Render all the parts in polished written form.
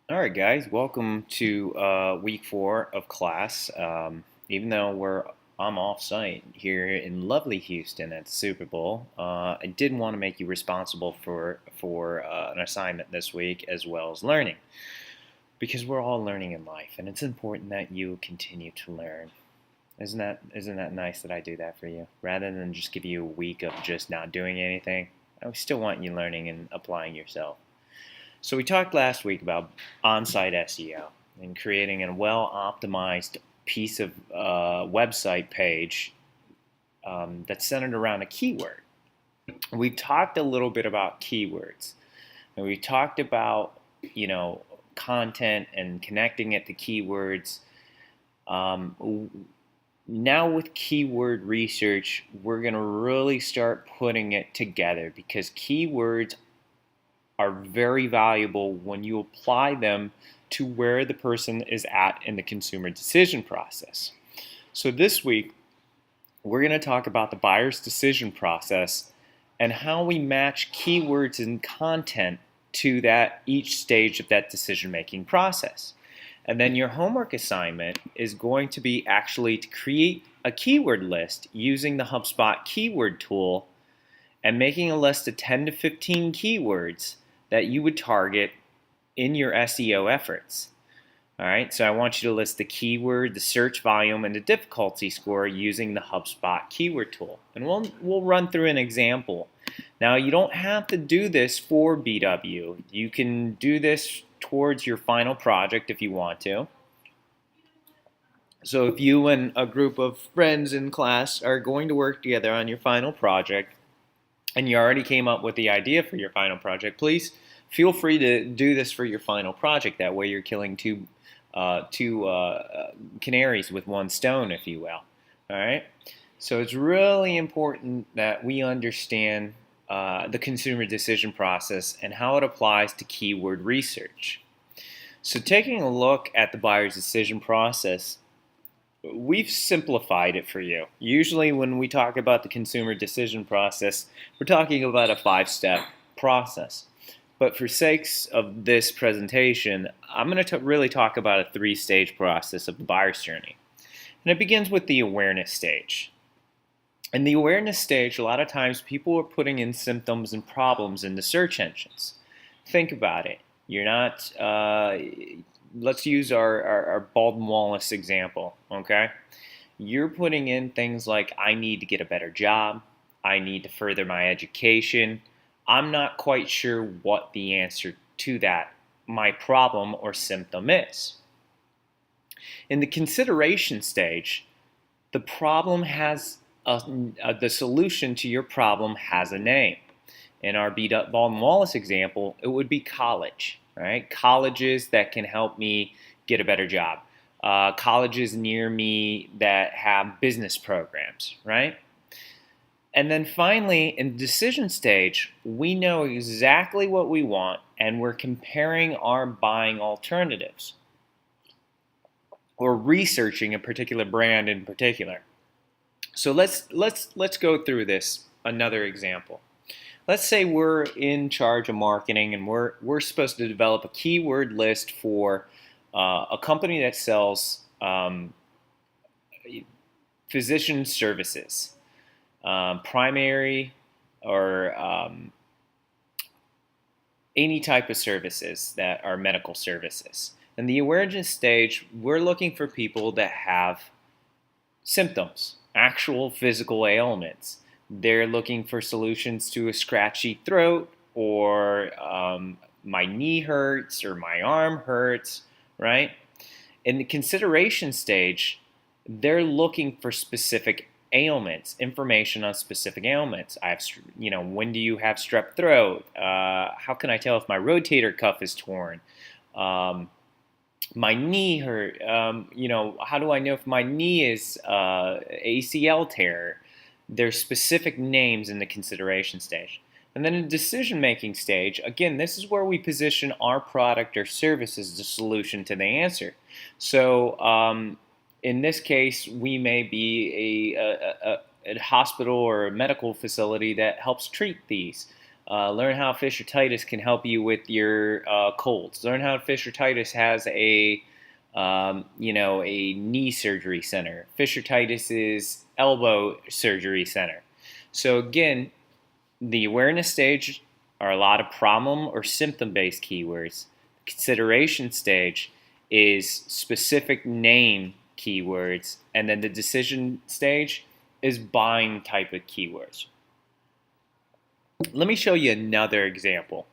All right, guys, welcome to week 4 of class. Even though I'm off site here in lovely Houston at the Super Bowl, I did want to make you responsible for an assignment this week as well as learning, because we're all learning in life, and it's important that you continue to learn. Isn't that nice that I do that for you, rather than just give you a week of just not doing anything? I still want you learning and applying yourself. So we talked last week about on-site SEO and creating a well-optimized piece of website page that's centered around a keyword. We talked a little bit about keywords, and we talked about content and connecting it to keywords. Now with keyword research, we're going to really start putting it together because keywords are very valuable when you apply them to where the person is at in the consumer decision process. So this week, we're going to talk about the buyer's decision process and how we match keywords and content to that each stage of that decision-making process. And then your homework assignment is going to be actually to create a keyword list using the HubSpot keyword tool and making a list of 10 to 15 keywords that you would target in your SEO efforts. All right, so I want you to list the keyword, the search volume, and the difficulty score using the HubSpot keyword tool. And we'll run through an example. Now, you don't have to do this for BW. You can do this towards your final project if you want to. So if you and a group of friends in class are going to work together on your final project, and you already came up with the idea for your final project, please feel free to do this for your final project. That way you're killing two canaries with one stone, if you will. All right? So it's really important that we understand the consumer decision process and how it applies to keyword research. So taking a look at the buyer's decision process, we've simplified it for you. Usually when we talk about the consumer decision process, we're talking about a 5-step process. But for sakes of this presentation, I'm going to really talk about a 3-stage process of the buyer's journey. And it begins with the awareness stage. In the awareness stage, a lot of times people are putting in symptoms and problems in the search engines. Think about it. You're not let's use our Baldwin Wallace example, okay? You're putting in things like, I need to get a better job, I need to further my education. I'm not quite sure what the answer to that, my problem or symptom is. In the consideration stage, the problem has the solution to your problem has a name. In our Baldwin Wallace example, it would be college, right? Colleges that can help me get a better job. Colleges near me that have business programs, right? And then finally, in the decision stage, we know exactly what we want and we're comparing our buying alternatives or researching a particular brand in particular. So let's go through this, another example. Let's say we're in charge of marketing and we're supposed to develop a keyword list for a company that sells physician services, primary or any type of services that are medical services. In the awareness stage, we're looking for people that have symptoms, actual physical ailments. They're looking for solutions to a scratchy throat or my knee hurts or my arm hurts, right? In the consideration stage, they're looking for specific ailments, information on specific ailments. I have, when do you have strep throat? How can I tell if my rotator cuff is torn? My knee hurt. How do I know if my knee is ACL tear? There's specific names in the consideration stage. And then in the decision-making stage, again, this is where we position our product or service as the solution to the answer. So in this case, we may be a hospital or a medical facility that helps treat these. Learn how Fisher-Titus can help you with your colds. Learn how Fisher-Titus has a a knee surgery center. Fisher-Titus is elbow surgery center. So again, the awareness stage are a lot of problem or symptom-based keywords. The consideration stage is specific name keywords, and then the decision stage is buying type of keywords. Let me show you another example.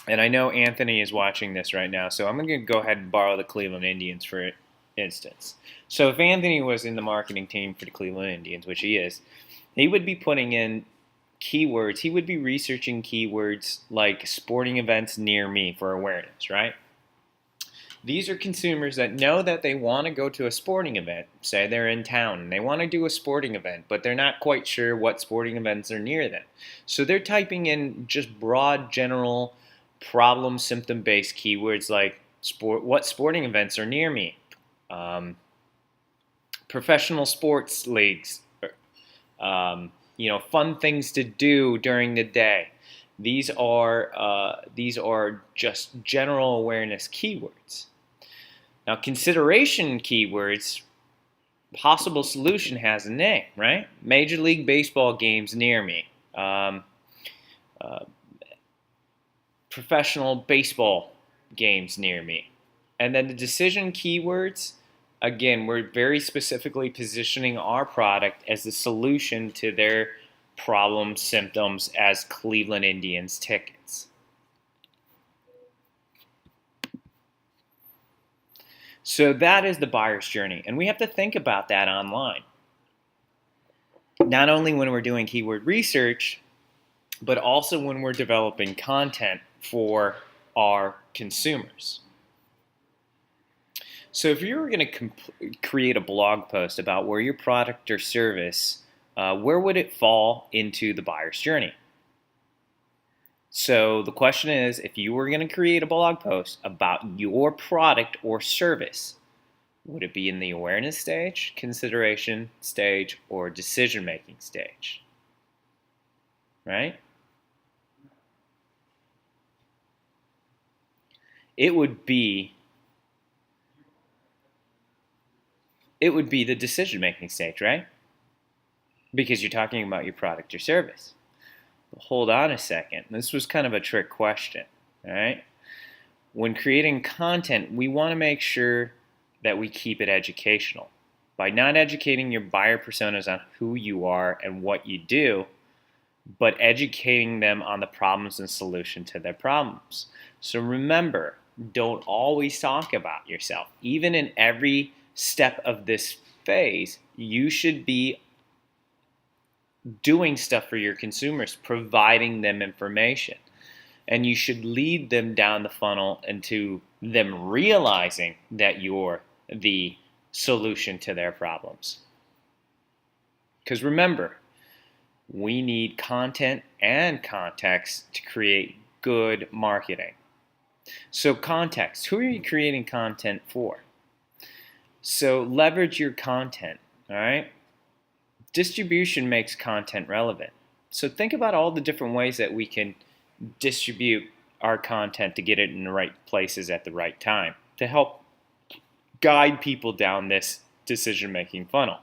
And I know Anthony is watching this right now, so I'm going to go ahead and borrow the Cleveland Indians for instance. So if Anthony was in the marketing team for the Cleveland Indians, which he is, he would be putting in keywords. He would be researching keywords like sporting events near me for awareness, right? These are consumers that know that they want to go to a sporting event. Say they're in town and they want to do a sporting event, but they're not quite sure what sporting events are near them. So they're typing in just broad, general, problem, symptom-based keywords like what sporting events are near me, professional sports leagues, fun things to do during the day. These are just general awareness keywords. Now, consideration keywords, possible solution has a name, right? Major League Baseball games near me. Professional baseball games near me. And then the decision keywords, again, we're very specifically positioning our product as the solution to their problem symptoms as Cleveland Indians tickets. So that is the buyer's journey, and we have to think about that online. Not only when we're doing keyword research, but also when we're developing content for our consumers. So if you were going to create a blog post about where your product or service, where would it fall into the buyer's journey? So the question is, if you were going to create a blog post about your product or service, would it be in the awareness stage, consideration stage, or decision-making stage? Right? It would be the decision-making stage, right? Because you're talking about your product or service. Hold on a second. This was kind of a trick question, all right? When creating content, we want to make sure that we keep it educational. By not educating your buyer personas on who you are and what you do, but educating them on the problems and solution to their problems. So remember, don't always talk about yourself. Even in every step of this phase, you should be doing stuff for your consumers, providing them information. And you should lead them down the funnel into them realizing that you're the solution to their problems. Because remember, we need content and context to create good marketing. So context, who are you creating content for? So leverage your content, all right? Distribution makes content relevant. So think about all the different ways that we can distribute our content to get it in the right places at the right time to help guide people down this decision-making funnel.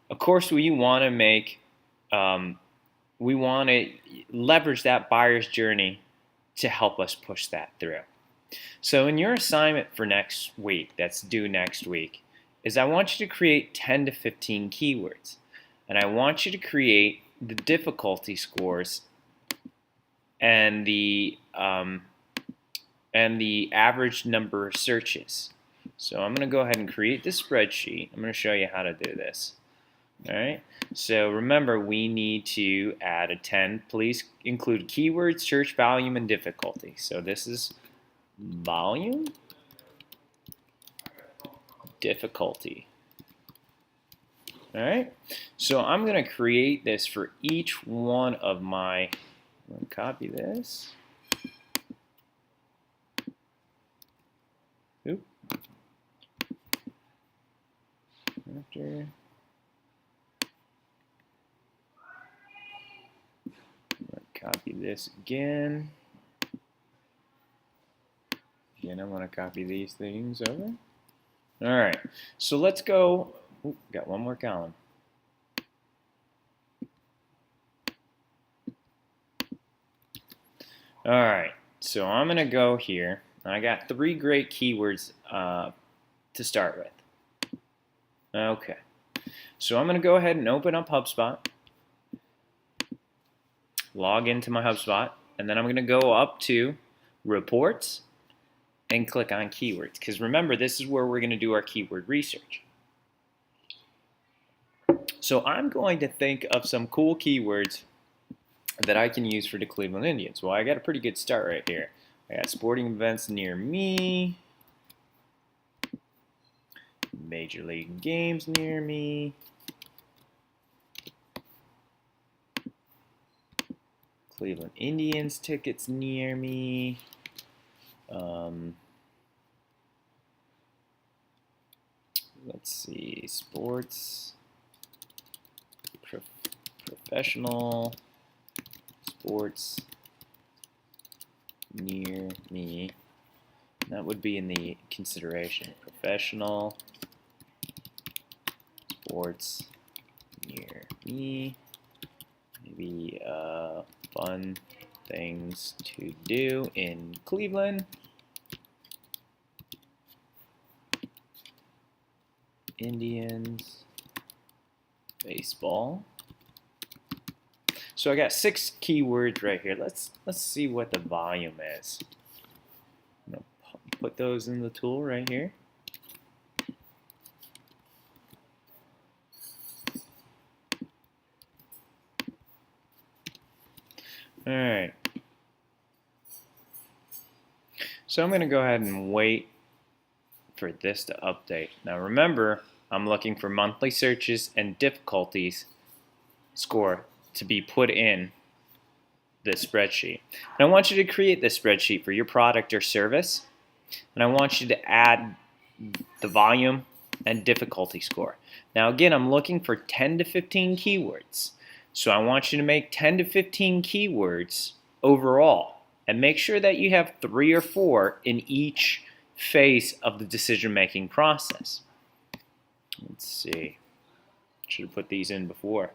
Of course, we want to leverage that buyer's journey to help us push that through. So in your assignment for next week, that's due next week, is I want you to create 10 to 15 keywords. And I want you to create the difficulty scores and the average number of searches. So I'm going to go ahead and create this spreadsheet. I'm going to show you how to do this. All right. So remember, we need to add a 10. Please include keywords, search volume, and difficulty. So this is volume, difficulty. All right. So I'm going to create this for each one of my. I'm going to copy this. Oop. After. Copy copy this again. Again, I want to copy these things over. All right, so let's go. Ooh, got one more column. All right, so I'm going to go here. I got 3 great keywords to start with. Okay, so I'm going to go ahead and open up HubSpot, log into my HubSpot, and then I'm going to go up to Reports and click on Keywords, because remember, this is where we're going to do our keyword research. So I'm going to think of some cool keywords that I can use for the Cleveland Indians. Well, I got a pretty good start right here. I got sporting events near me, major league games near me, Cleveland Indians tickets near me, let's see, sports, professional sports near me. That would be in the consideration. Professional sports near me. Maybe fun things to do in Cleveland. Indians baseball. So I got 6 keywords right here. Let's see what the volume is. I'm gonna put those in the tool right here. All right. So I'm going to go ahead and wait for this to update. Now remember, I'm looking for monthly searches and difficulties score to be put in this spreadsheet. And I want you to create this spreadsheet for your product or service, and I want you to add the volume and difficulty score. Now again, I'm looking for 10 to 15 keywords. So I want you to make 10 to 15 keywords overall, and make sure that you have 3 or 4 in each phase of the decision-making process. Let's see. Should have put these in before.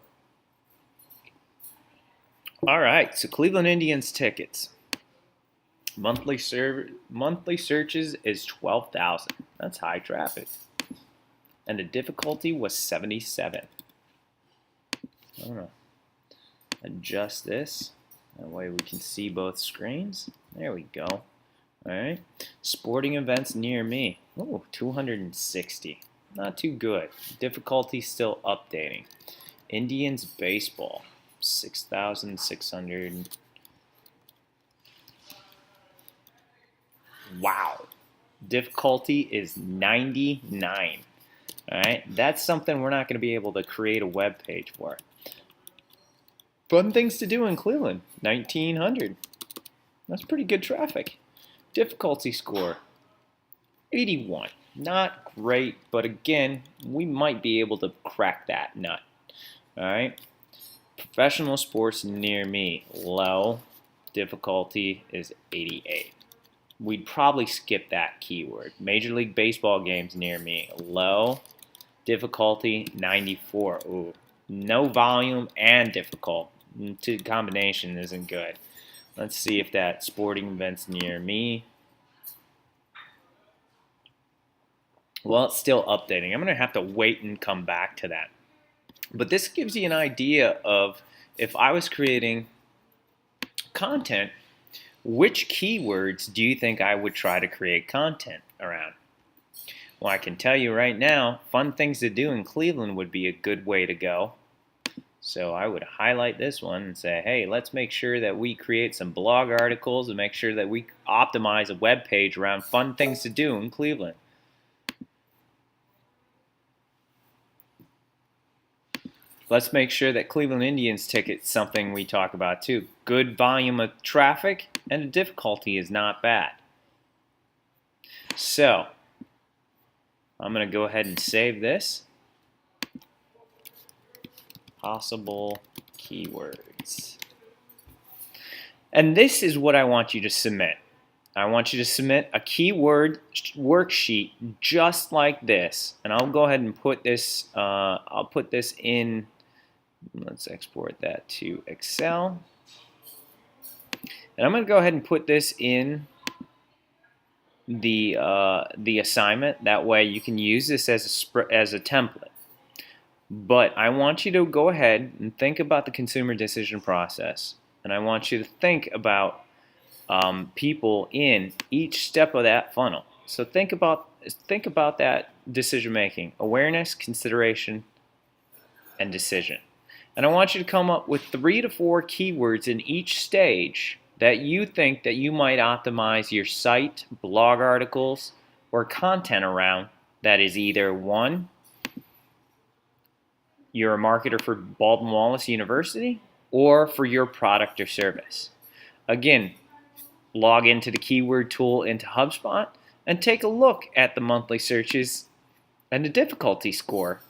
All right, so Cleveland Indians tickets. Monthly searches is 12,000. That's high traffic. And the difficulty was 77. I don't know. Adjust this. That way we can see both screens. There we go. All right. Sporting events near me. Oh, 260. Not too good. Difficulty still updating. Indians baseball. 6,600. Wow. Difficulty is 99. All right. That's something we're not going to be able to create a web page for. Fun things to do in Cleveland. 1,900. That's pretty good traffic. Difficulty score. 81. Not great, but again, we might be able to crack that nut. All right. Professional sports near me, low. Difficulty is 88. We'd probably skip that keyword. Major League Baseball games near me, low. Difficulty 94. Ooh, no volume and difficult. The combination isn't good. Let's see if that sporting events near me. Well, it's still updating. I'm going to have to wait and come back to that. But this gives you an idea of, if I was creating content, which keywords do you think I would try to create content around? Well, I can tell you right now, fun things to do in Cleveland would be a good way to go. So I would highlight this one and say, hey, let's make sure that we create some blog articles and make sure that we optimize a web page around fun things to do in Cleveland. Let's make sure that Cleveland Indians ticket's something we talk about too. Good volume of traffic and the difficulty is not bad. So I'm going to go ahead and save this. Possible keywords. And this is what I want you to submit. I want you to submit a keyword worksheet just like this. And I'll go ahead and put this, I'll put this in, let's export that to Excel. And I'm going to go ahead and put this in the assignment. That way you can use this as a template. But I want you to go ahead and think about the consumer decision process. And I want you to think about people in each step of that funnel. So think about that decision making: awareness, consideration, and decision. And I want you to come up with 3 to 4 keywords in each stage that you think that you might optimize your site, blog articles, or content around. That is either one, you're a marketer for Baldwin Wallace University, or for your product or service. Again, log into the keyword tool into HubSpot and take a look at the monthly searches and the difficulty score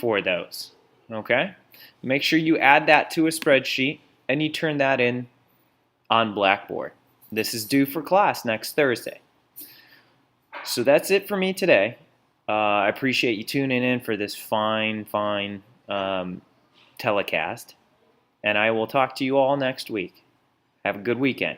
for those. Okay? Make sure you add that to a spreadsheet and you turn that in on Blackboard. This is due for class next Thursday. So that's it for me today. I appreciate you tuning in for this fine telecast, and I will talk to you all next week. Have a good weekend.